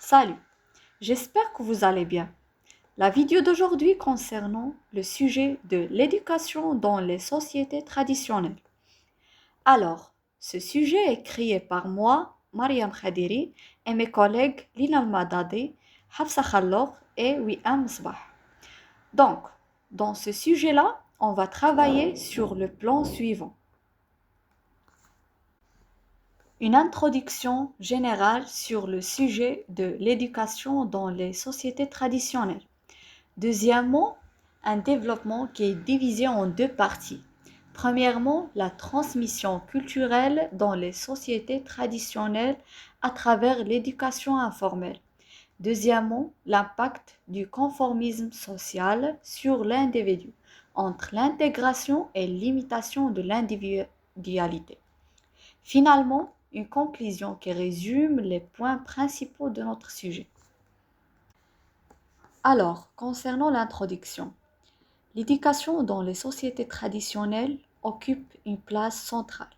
Salut, j'espère que vous allez bien. La vidéo d'aujourd'hui concernant le sujet de l'éducation dans les sociétés traditionnelles. Alors, ce sujet est créé par moi, Mariam Khadiri, et mes collègues Lina Al-Madadi, Hafsa Khallour et Wiam Sbah. Donc, dans ce sujet-là, on va travailler sur le plan suivant. Une introduction générale sur le sujet de l'éducation dans les sociétés traditionnelles. Deuxièmement, un développement qui est divisé en deux parties. Premièrement, la transmission culturelle dans les sociétés traditionnelles à travers l'éducation informelle. Deuxièmement, l'impact du conformisme social sur l'individu, entre l'intégration et l'imitation de l'individualité. Finalement, une conclusion qui résume les points principaux de notre sujet. Alors, concernant l'introduction, l'éducation dans les sociétés traditionnelles occupe une place centrale,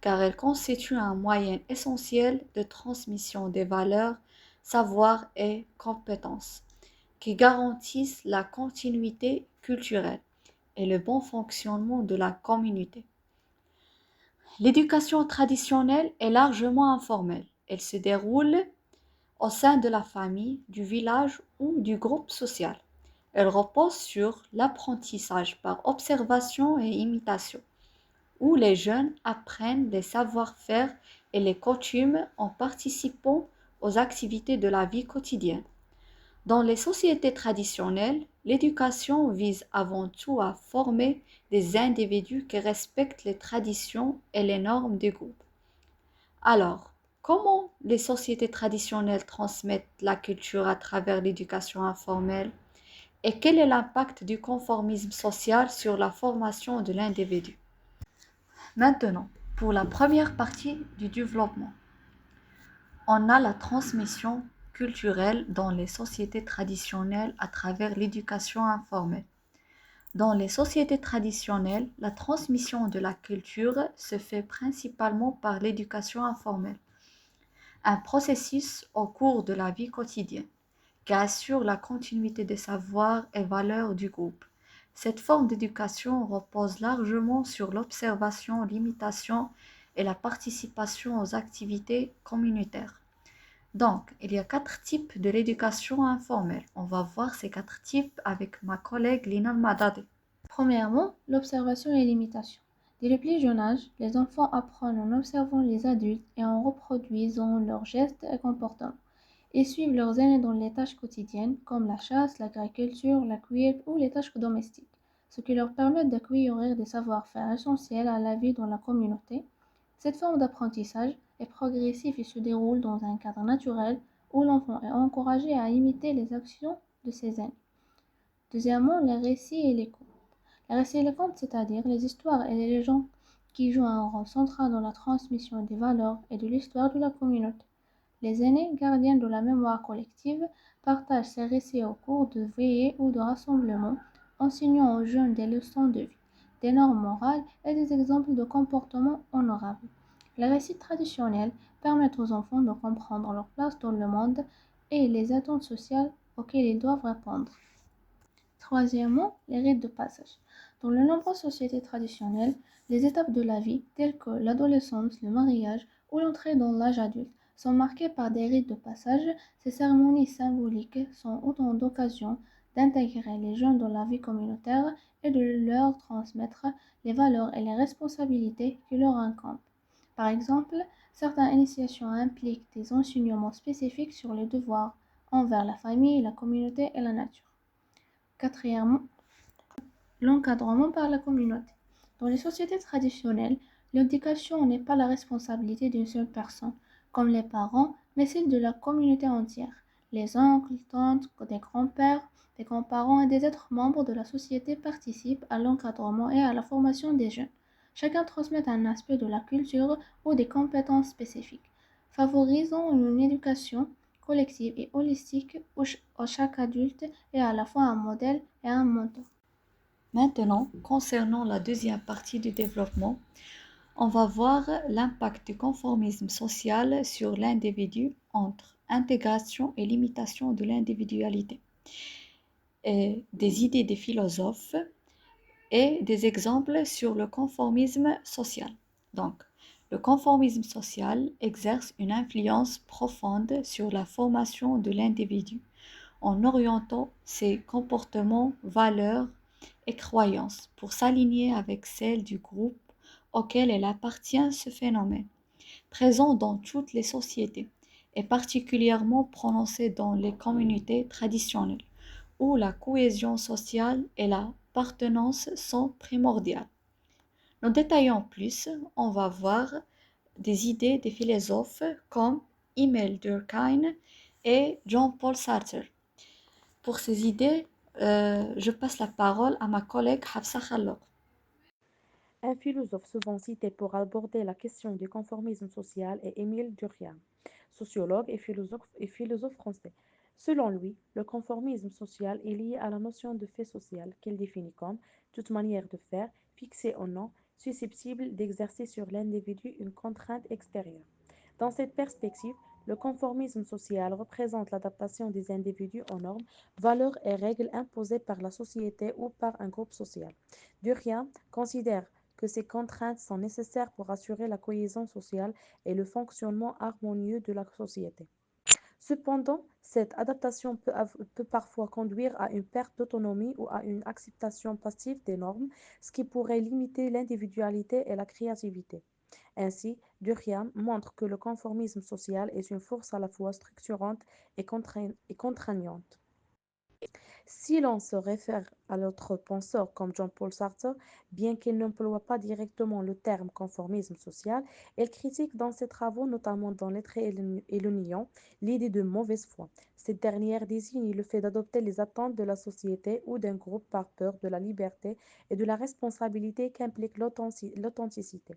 car elle constitue un moyen essentiel de transmission des valeurs, savoirs et compétences, qui garantissent la continuité culturelle et le bon fonctionnement de la communauté. L'éducation traditionnelle est largement informelle. Elle se déroule au sein de la famille, du village ou du groupe social. Elle repose sur l'apprentissage par observation et imitation, où les jeunes apprennent les savoir-faire et les coutumes en participant aux activités de la vie quotidienne. Dans les sociétés traditionnelles, l'éducation vise avant tout à former des individus qui respectent les traditions et les normes du groupe. Alors, comment les sociétés traditionnelles transmettent la culture à travers l'éducation informelle et quel est l'impact du conformisme social sur la formation de l'individu? Maintenant, pour la première partie du développement, on a la transmission culturelle dans les sociétés traditionnelles à travers l'éducation informelle. Dans les sociétés traditionnelles, la transmission de la culture se fait principalement par l'éducation informelle, un processus au cours de la vie quotidienne qui assure la continuité des savoirs et valeurs du groupe. Cette forme d'éducation repose largement sur l'observation, l'imitation et la participation aux activités communautaires. Donc, il y a 4 types de l'éducation informelle. On va voir ces 4 types avec ma collègue Lina Madade. Premièrement, l'observation et l'imitation. Dès le plus jeune âge, les enfants apprennent en observant les adultes et en reproduisant leurs gestes et comportements. Ils suivent leurs aînés dans les tâches quotidiennes comme la chasse, l'agriculture, la cueillette ou les tâches domestiques, ce qui leur permet d'acquérir des savoir-faire essentiels à la vie dans la communauté. Cette forme d'apprentissage est progressive et se déroule dans un cadre naturel où l'enfant est encouragé à imiter les actions de ses aînés. Deuxièmement, les récits et les contes. Les récits et les contes, c'est-à-dire les histoires et les légendes qui jouent un rôle central dans la transmission des valeurs et de l'histoire de la communauté. Les aînés, gardiens de la mémoire collective, partagent ces récits au cours de veillées ou de rassemblements, enseignant aux jeunes des leçons de vie, des normes morales et des exemples de comportements honorables. Les récits traditionnels permettent aux enfants de comprendre leur place dans le monde et les attentes sociales auxquelles ils doivent répondre. Troisièmement, les rites de passage. Dans de nombreuses sociétés traditionnelles, les étapes de la vie, telles que l'adolescence, le mariage ou l'entrée dans l'âge adulte, sont marquées par des rites de passage. Ces cérémonies symboliques sont autant d'occasions d'intégrer les jeunes dans la vie communautaire et de leur transmettre les valeurs et les responsabilités qui leur incombent. Par exemple, certaines initiations impliquent des enseignements spécifiques sur les devoirs envers la famille, la communauté et la nature. Quatrièmement, l'encadrement par la communauté. Dans les sociétés traditionnelles, l'éducation n'est pas la responsabilité d'une seule personne, comme les parents, mais celle de la communauté entière. Les oncles, tantes, des grands-pères, des grands-parents et des autres membres de la société participent à l'encadrement et à la formation des jeunes. Chacun transmet un aspect de la culture ou des compétences spécifiques, favorisant une éducation collective et holistique où chaque adulte est à la fois un modèle et un mentor. Maintenant, concernant la deuxième partie du développement, on va voir l'impact du conformisme social sur l'individu entre intégration et limitation de l'individualité, et des idées des philosophes et des exemples sur le conformisme social. Donc, le conformisme social exerce une influence profonde sur la formation de l'individu en orientant ses comportements, valeurs et croyances pour s'aligner avec celles du groupe auquel elle appartient. Ce phénomène, présent dans toutes les sociétés, est particulièrement prononcé dans les communautés traditionnelles, où la cohésion sociale et l'appartenance sont primordiales. Nous détaillons plus, on va voir des idées des philosophes comme Emile Durkheim et Jean-Paul Sartre. Pour ces idées, je passe la parole à ma collègue Hafsa Khalloq. Un philosophe souvent cité pour aborder la question du conformisme social est Émile Durkheim, sociologue et philosophe français. Selon lui, le conformisme social est lié à la notion de fait social qu'il définit comme toute manière de faire, fixée ou non, susceptible d'exercer sur l'individu une contrainte extérieure. Dans cette perspective, le conformisme social représente l'adaptation des individus aux normes, valeurs et règles imposées par la société ou par un groupe social. Durkheim considère que ces contraintes sont nécessaires pour assurer la cohésion sociale et le fonctionnement harmonieux de la société. Cependant, cette adaptation peut parfois conduire à une perte d'autonomie ou à une acceptation passive des normes, ce qui pourrait limiter l'individualité et la créativité. Ainsi, Durkheim montre que le conformisme social est une force à la fois structurante et contraignante. Si l'on se réfère à d'autres penseurs comme Jean-Paul Sartre, bien qu'il n'emploie pas directement le terme conformisme social, il critique dans ses travaux, notamment dans L'être et le néant, l'idée de mauvaise foi. Cette dernière désigne le fait d'adopter les attentes de la société ou d'un groupe par peur de la liberté et de la responsabilité qu'implique l'authenticité.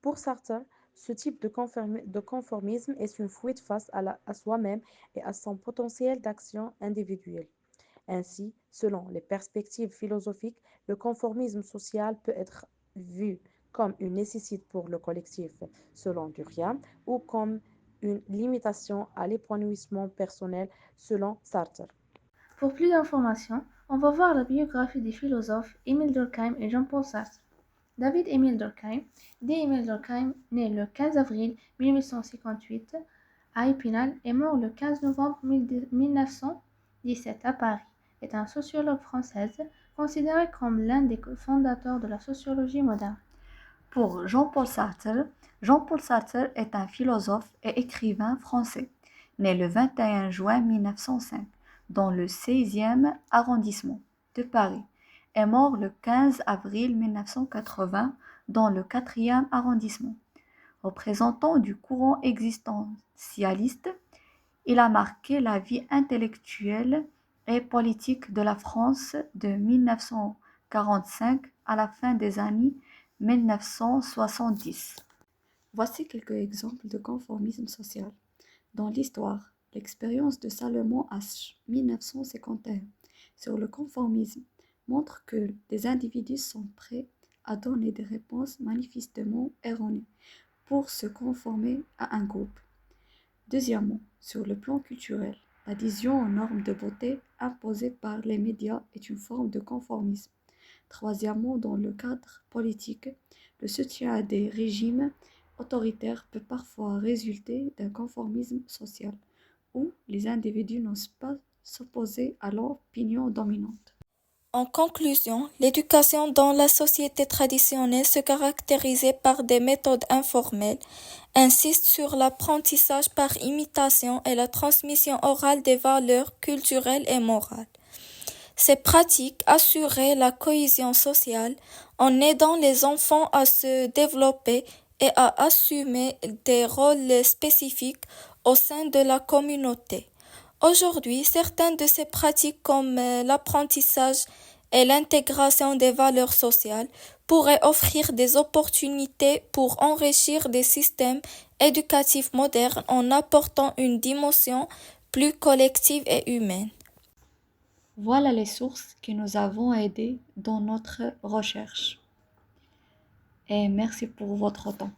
Pour Sartre, ce type de conformisme est une fuite face à soi-même et à son potentiel d'action individuelle. Ainsi, selon les perspectives philosophiques, le conformisme social peut être vu comme une nécessité pour le collectif, selon Durkheim, ou comme une limitation à l'épanouissement personnel, selon Sartre. Pour plus d'informations, on va voir la biographie des philosophes Émile Durkheim et Jean-Paul Sartre. David Émile Durkheim, dit Émile Durkheim, né le 15 avril 1858 à Épinal et mort le 15 novembre 1917 à Paris, est un sociologue français considéré comme l'un des fondateurs de la sociologie moderne. Pour Jean-Paul Sartre est un philosophe et écrivain français, né le 21 juin 1905 dans le 16e arrondissement de Paris et mort le 15 avril 1980 dans le 4e arrondissement. Représentant du courant existentialiste, il a marqué la vie intellectuelle et politique de la France de 1945 à la fin des années 1970. Voici quelques exemples de conformisme social. Dans l'histoire, l'expérience de Salomon H. 1951 sur le conformisme montre que des individus sont prêts à donner des réponses manifestement erronées pour se conformer à un groupe. Deuxièmement, sur le plan culturel, l'adhésion aux normes de beauté imposées par les médias est une forme de conformisme. Troisièmement, dans le cadre politique, le soutien à des régimes autoritaires peut parfois résulter d'un conformisme social, où les individus n'osent pas s'opposer à l'opinion dominante. En conclusion, l'éducation dans la société traditionnelle se caractérisait par des méthodes informelles, insiste sur l'apprentissage par imitation et la transmission orale des valeurs culturelles et morales. Ces pratiques assuraient la cohésion sociale en aidant les enfants à se développer et à assumer des rôles spécifiques au sein de la communauté. Aujourd'hui, certaines de ces pratiques comme l'apprentissage et l'intégration des valeurs sociales pourraient offrir des opportunités pour enrichir des systèmes éducatifs modernes en apportant une dimension plus collective et humaine. Voilà les sources qui nous avons aidés dans notre recherche. Et merci pour votre temps.